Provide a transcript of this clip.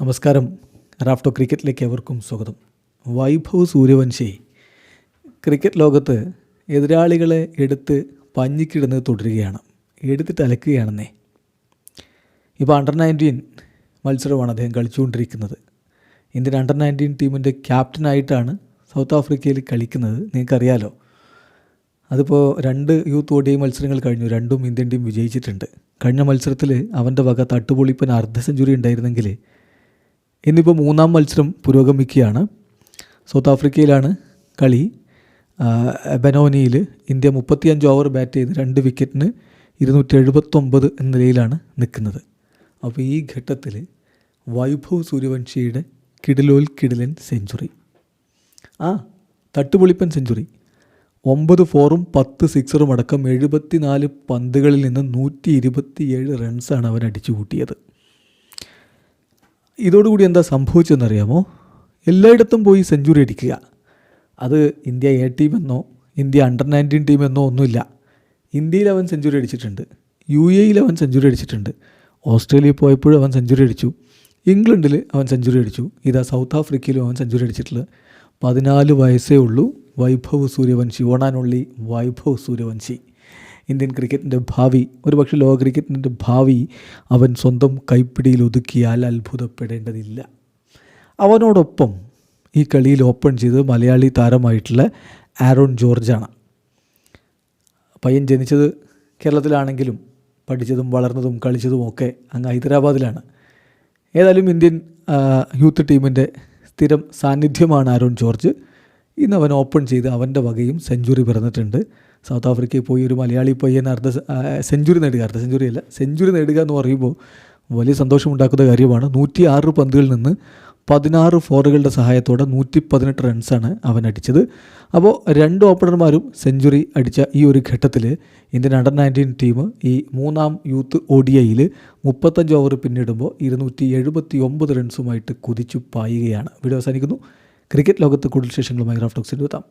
നമസ്കാരം. റാഫ്റ്റോ ക്രിക്കറ്റിലേക്ക് എവർക്കും സ്വാഗതം. വൈഭവ് സൂര്യവംശി ക്രിക്കറ്റ് ലോകത്ത് എതിരാളികളെ എടുത്ത് പഞ്ഞിക്കിടുന്നത് തുടരുകയാണ്, എടുത്തിട്ട് അലക്കുകയാണെന്നേ. ഇപ്പോൾ അണ്ടർ-19 മത്സരമാണ് അദ്ദേഹം കളിച്ചുകൊണ്ടിരിക്കുന്നത്. ഇന്ത്യൻ അണ്ടർ-19 ടീമിൻ്റെ ക്യാപ്റ്റനായിട്ടാണ് സൗത്ത് ആഫ്രിക്കയിൽ കളിക്കുന്നത്. നിങ്ങൾക്കറിയാലോ, അതിപ്പോൾ 2 യൂത്ത് ODI മത്സരങ്ങൾ കഴിഞ്ഞു, 2ഉം ഇന്ത്യൻ ടീം വിജയിച്ചിട്ടുണ്ട്. കഴിഞ്ഞ മത്സരത്തിൽ അവൻ്റെ വക തട്ടുപൊളിപ്പൻ അർദ്ധ സെഞ്ചുറി ഉണ്ടായിരുന്നെങ്കിൽ ഇന്നിപ്പോൾ 3-ാം മത്സരം പുരോഗമിക്കുകയാണ്. സൗത്ത് ആഫ്രിക്കയിലാണ് കളി. ബനോനിയിൽ ഇന്ത്യ 35 ഓവർ ബാറ്റ് ചെയ്ത് 2 വിക്കറ്റിന് 279 എന്ന നിലയിലാണ് നിൽക്കുന്നത്. അപ്പോൾ ഈ ഘട്ടത്തിൽ വൈഭവ് സൂര്യവംശിയുടെ കിടിലൻ സെഞ്ചുറി, തട്ടുപൊളിപ്പൻ സെഞ്ചുറി, 9 4ഉം 10 6ഉം അടക്കം 74 പന്തുകളിൽ നിന്ന് 127 റൺസാണ് അവൻ അടിച്ചു കൂട്ടിയത്. ഇതോടുകൂടി എന്താ സംഭവിച്ചതെന്നറിയാമോ? എല്ലായിടത്തും പോയി സെഞ്ചുറി അടിക്കുക. അത് ഇന്ത്യ A ടീമെന്നോ ഇന്ത്യ അണ്ടർ-19 ടീമെന്നോ ഒന്നുമില്ല. ഇന്ത്യയിൽ അവൻ സെഞ്ചുറി അടിച്ചിട്ടുണ്ട്, UAE അവൻ സെഞ്ചുറി അടിച്ചിട്ടുണ്ട്, ഓസ്ട്രേലിയ പോയപ്പോഴും അവൻ സെഞ്ചുറി അടിച്ചു, ഇംഗ്ലണ്ടിൽ അവൻ സെഞ്ചുറി അടിച്ചു, ഇതാ സൗത്ത് ആഫ്രിക്കയിലും അവൻ സെഞ്ചുറി അടിച്ചിട്ടുള്ളത്. 14 വയസ്സേ ഉള്ളൂ വൈഭവ് സൂര്യവംശി, ഓണാനുള്ളി വൈഭവ് സൂര്യവംശി. ഇന്ത്യൻ ക്രിക്കറ്റിൻ്റെ ഭാവി, ഒരുപക്ഷെ ലോക ക്രിക്കറ്റിൻ്റെ ഭാവി അവൻ സ്വന്തം കൈപ്പിടിയിൽ ഒതുക്കിയാൽ അത്ഭുതപ്പെടേണ്ടതില്ല. അവനോടൊപ്പം ഈ കളിയിൽ ഓപ്പൺ ചെയ്ത് മലയാളി താരമായിട്ടുള്ള ആരോൺ ജോർജാണ്. പയ്യൻ ജനിച്ചത് കേരളത്തിലാണെങ്കിലും പഠിച്ചതും വളർന്നതും കളിച്ചതും ഒക്കെ അങ്ങ് ഹൈദരാബാദിലാണ്. ഏതായാലും ഇന്ത്യൻ യൂത്ത് ടീമിൻ്റെ സ്ഥിരം സാന്നിധ്യമാണ് ആരോൺ ജോർജ്. ഇന്ന് അവൻ ഓപ്പൺ ചെയ്ത് അവൻ്റെ വകയും സെഞ്ചുറി പിറന്നിട്ടുണ്ട്. സൗത്ത് ആഫ്രിക്കയിൽ പോയി ഒരു മലയാളി പയ്യൻ സെഞ്ചുറി നേടുക എന്ന് പറയുമ്പോൾ വലിയ സന്തോഷമുണ്ടാക്കുന്ന കാര്യമാണ്. 106 പന്തുകളിൽ നിന്ന് 16 ഫോറുകളുടെ സഹായത്തോടെ 118 റൺസാണ് അവൻ അടിച്ചത്. അപ്പോൾ 2 ഓപ്പണർമാരും സെഞ്ചുറി അടിച്ച ഈ ഒരു ഘട്ടത്തിൽ ഇന്ത്യൻ അണ്ടർ-19 ടീം ഈ 3-ാം യൂത്ത് ODIയിൽ 35 ഓവർ പിന്നിടുമ്പോൾ 279 റൺസുമായിട്ട് കുതിച്ചു പായുകയാണ്. വീഡിയോ അവസാനിക്കുന്നു. ക്രിക്കറ്റ് ലോകത്ത് കൂടുതൽ വിശേഷങ്ങളുമായി റാഫ്റ്റോക്സിൽ എത്താം.